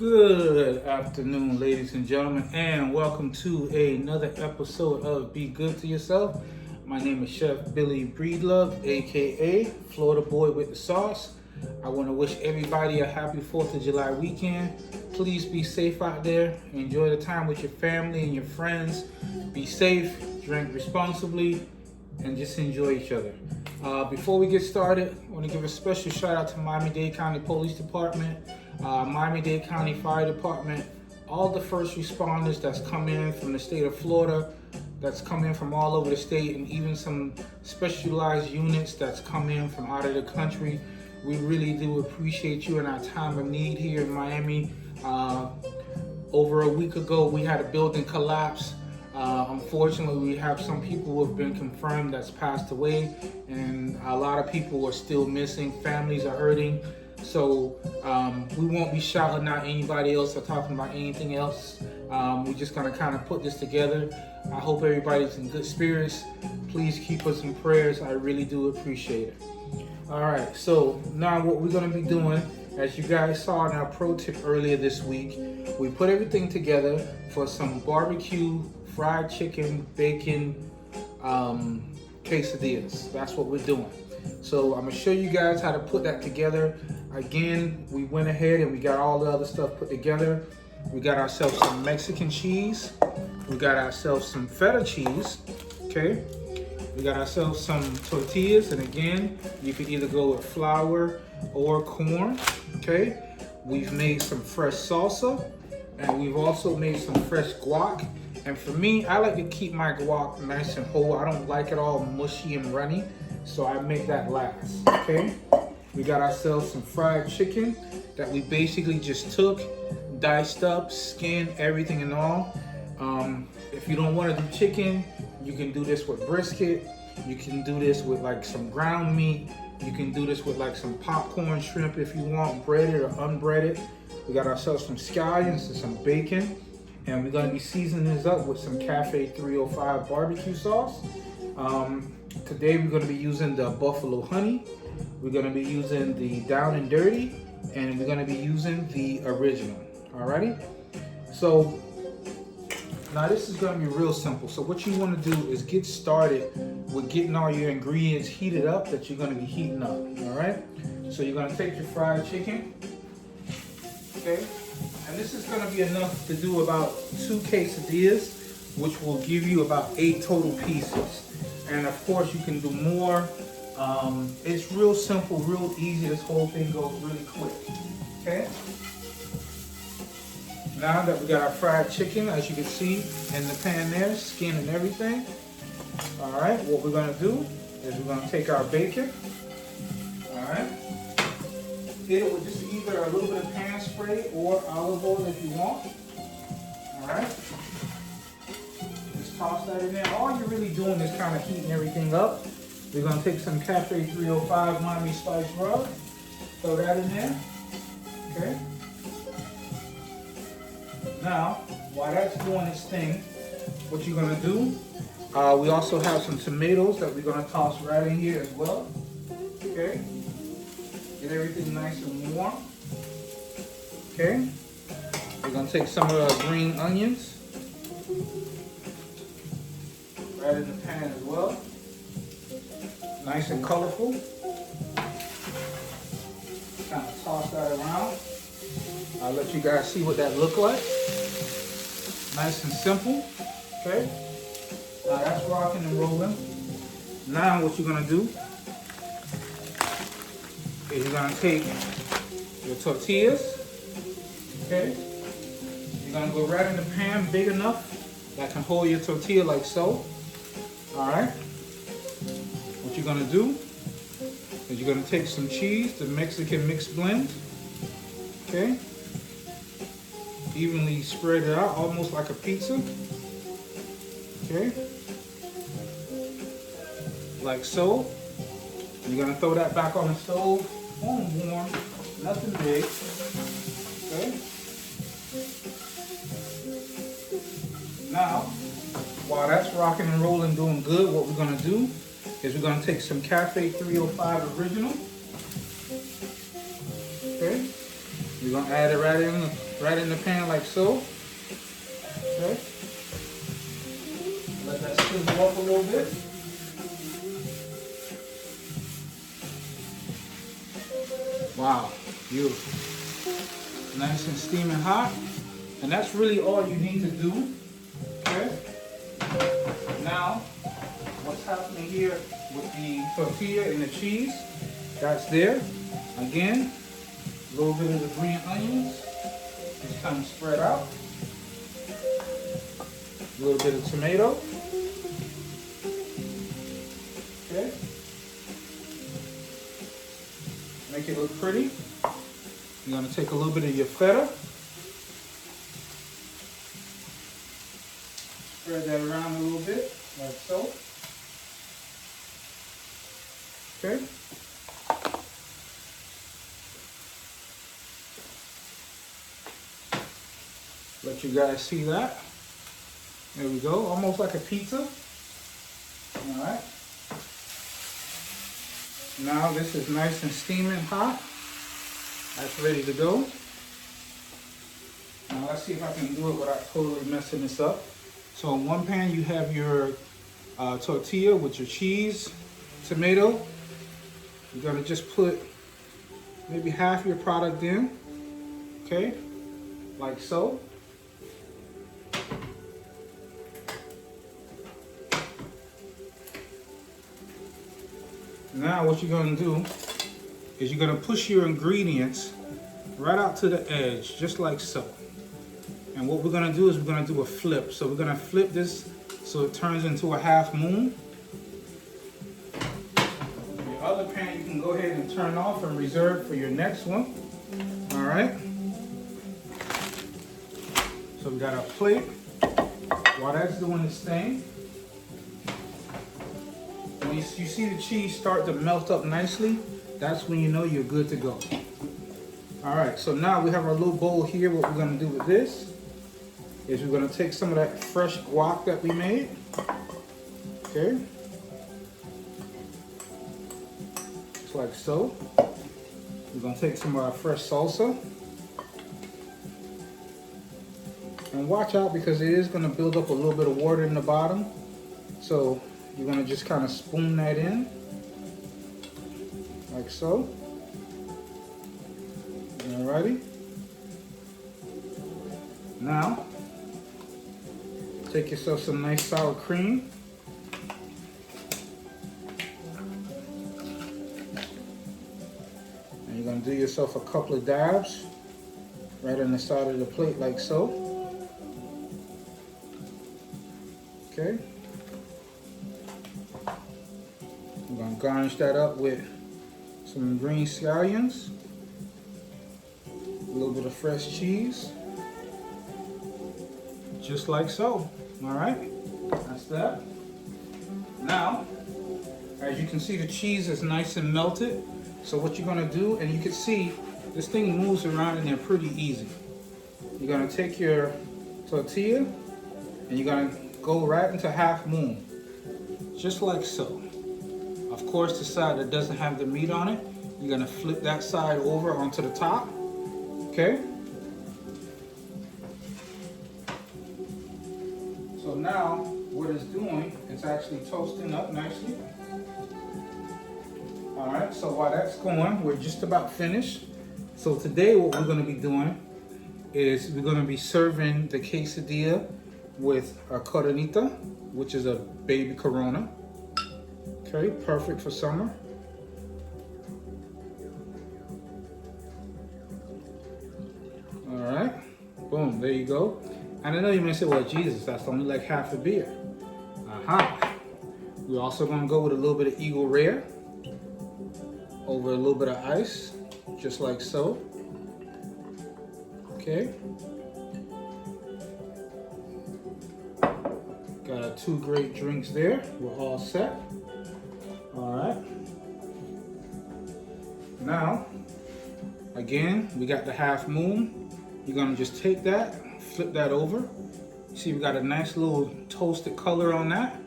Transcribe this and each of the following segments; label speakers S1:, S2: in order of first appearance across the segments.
S1: Good afternoon, ladies and gentlemen, and welcome to another episode of Be Good to Yourself. My name is Chef Billy Breedlove, aka Florida Boy with the Sauce. I want to wish everybody a happy 4th of July weekend. Please be safe out there. Enjoy the time with your family and your friends. Be safe, drink responsibly, and just enjoy each other. Before we get started, I want to give a special shout out to Miami-Dade County Police Department, Miami-Dade County Fire Department, all the first responders that's come in from the state of Florida, that's come in from all over the state, and even some specialized units that's come in from out of the country. We really do appreciate you in our time of need here in Miami. Over a week ago, we had a building collapse. Unfortunately, we have some people who have been confirmed that's passed away, and a lot of people are still missing. Families are hurting. So we won't be shouting out anybody else or talking about anything else. We're just going to kind of put this together. I hope everybody's in good spirits. Please keep us in prayers. I really do appreciate it. All right, so now what we're going to be doing, as you guys saw in our pro tip earlier this week, we put everything together for some barbecue, fried chicken, bacon, quesadillas. That's what we're doing. So I'm gonna show you guys how to put that together. Again, we went ahead and we got all the other stuff put together. We got ourselves some Mexican cheese. We got ourselves some feta cheese, okay? We got ourselves some tortillas, and again, you could either go with flour or corn, okay? We've made some fresh salsa, and we've also made some fresh guac. And for me, I like to keep my guac nice and whole. I don't like it all mushy and runny, so I make that last, okay? We got ourselves some fried chicken that we basically just took, diced up, skinned, everything and all. If you don't want to do chicken, you can do this with brisket. You can do this with like some ground meat. You can do this with like some popcorn shrimp if you want, breaded or unbreaded. We got ourselves some scallions and some bacon. And we're gonna be seasoning this up with some Cafe 305 barbecue sauce. Today we're gonna be using the buffalo honey. We're gonna be using the down and dirty, and we're gonna be using the original, alrighty? So now this is gonna be real simple. So what you wanna do is get started with getting all your ingredients heated up that you're gonna be heating up, all right? So you're gonna take your fried chicken, okay? And this is gonna be enough to do about 2 quesadillas, which will give you about 8 total pieces. And of course you can do more. It's real simple, real easy. This whole thing goes really quick, okay? Now that we got our fried chicken, as you can see in the pan there, skin and everything. All right, what we're gonna do is we're gonna take our bacon, all right? Hit it with just either a little bit of pan spray or olive oil if you want. All right. Just toss that in there. All you're really doing is kind of heating everything up. We're gonna take some Cafe 305 Miami Spice Rub. Throw that in there. Okay. Now, while that's doing its thing, what you're gonna do, we also have some tomatoes that we're gonna toss right in here as well. Okay. Get everything nice and warm. Okay. We're gonna take some of the green onions right in the pan as well. Nice and colorful. Kind of toss that around. I'll let you guys see what that look like. Nice and simple. Okay. Now that's rocking and rolling. Now what you're gonna do is you're gonna take your tortillas, okay? You're gonna go right in the pan big enough that can hold your tortilla like so, all right? What you're gonna do is you're gonna take some cheese, the Mexican mixed blend, okay? Evenly spread it out, almost like a pizza, okay? Like so. You're gonna throw that back on the stove, on warm, nothing big, okay? Now, while that's rocking and rolling, doing good, what we're gonna do is we're gonna take some Cafe 305 Original, okay? We're gonna add it right in right in the pan like so. Okay. Let that sizzle up a little bit. Wow, beautiful. Nice and steaming hot. And that's really all you need to do. Okay. Now, what's happening here with the tortilla and the cheese? That's there. Again, a little bit of the green onions. Just kind of spread out. A little bit of tomato. Okay. Make it look pretty. You're going to take a little bit of your feta. Spread that around a little bit, like so. Okay. Let you guys see that. There we go, almost like a pizza. All right. Now this is nice and steaming hot. That's ready to go. Now let's see if I can do it without totally messing this up. So in one pan you have your tortilla with your cheese, tomato. You're gonna just put maybe half your product in, okay, like so. Now what you're gonna do is you're gonna push your ingredients right out to the edge, just like so. And what we're gonna do is we're gonna do a flip. So we're gonna flip this so it turns into a half moon. Your other pan you can go ahead and turn off and reserve for your next one. All right. So we got our plate. While that's doing its thing, when you see the cheese start to melt up nicely, that's when you know you're good to go. All right, so now we have our little bowl here. What we're gonna do with this is we're gonna take some of that fresh guac that we made, okay? Just like so. We're gonna take some of our fresh salsa. And watch out because it is gonna build up a little bit of water in the bottom. So you're gonna just kind of spoon that in, like so. Alrighty. Now, take yourself some nice sour cream. And you're gonna do yourself a couple of dabs right on the side of the plate like so. Okay. We're gonna garnish that up with some green scallions, a little bit of fresh cheese, just like so. All right, that's that. Now, as you can see, the cheese is nice and melted. So what you're gonna do, and you can see this thing moves around in there pretty easy. You're gonna take your tortilla and you're gonna go right into half moon, just like so. Of course, the side that doesn't have the meat on it, you're gonna flip that side over onto the top, okay? So now, what it's doing, it's actually toasting up nicely. All right, so while that's going, we're just about finished. So today what we're gonna be doing is we're gonna be serving the quesadilla with a coronita, which is a baby Corona. Okay, perfect for summer. All right, boom, there you go. And I know you may say, well, Jesus, that's only like half a beer. We're also gonna go with a little bit of Eagle Rare over a little bit of ice, just like so. Okay. Got our 2 great drinks there. We're all set. All right. Now, again, we got the half moon. You're gonna just take that, flip that over. See, we got a nice little toasted color on that.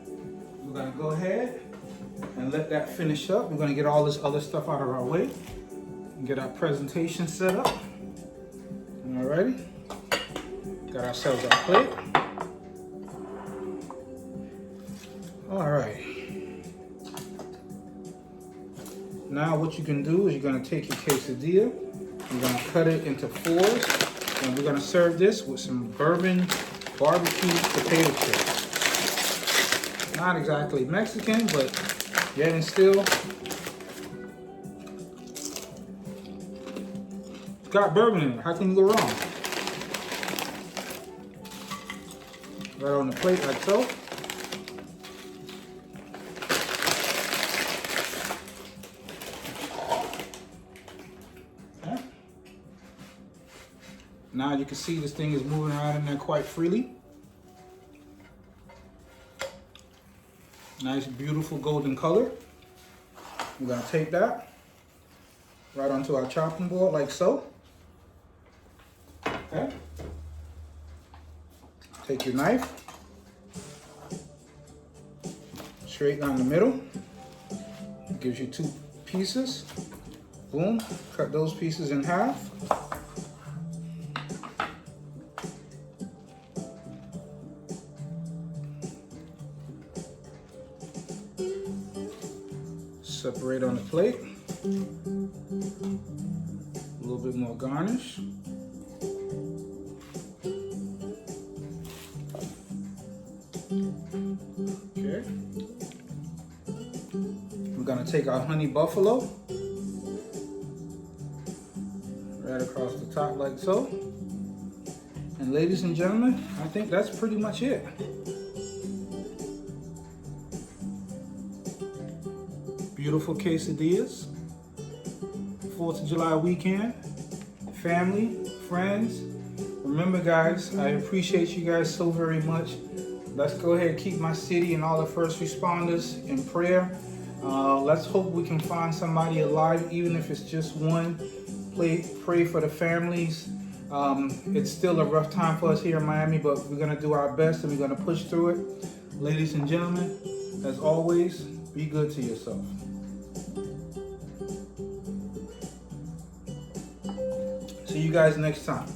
S1: We're gonna go ahead and let that finish up. We're gonna get all this other stuff out of our way and get our presentation set up. Alrighty. Got ourselves our plate. All right. Now what you can do is you're gonna take your quesadilla, you're gonna cut it into fours, and we're gonna serve this with some bourbon barbecue potato chips. Not exactly Mexican, but yet and still got bourbon in it. How can you go wrong? Right on the plate like so. Okay. Now you can see this thing is moving around in there quite freely. Nice, beautiful golden color. We're gonna take that right onto our chopping board like so. Okay. Take your knife, straight down the middle. It gives you 2 pieces. Boom, cut those pieces in half. Separate on the plate. A little bit more garnish. Okay. We're gonna take our honey buffalo right across the top like so. And ladies and gentlemen, I think that's pretty much it. Beautiful quesadillas, 4th of July weekend, family, friends. Remember guys, I appreciate you guys so very much. Let's go ahead and keep my city and all the first responders in prayer. Let's hope we can find somebody alive, even if it's just one. Pray for the families. It's still a rough time for us here in Miami, but we're gonna do our best and we're gonna push through it. Ladies and gentlemen, as always, be good to yourself. See you guys next time.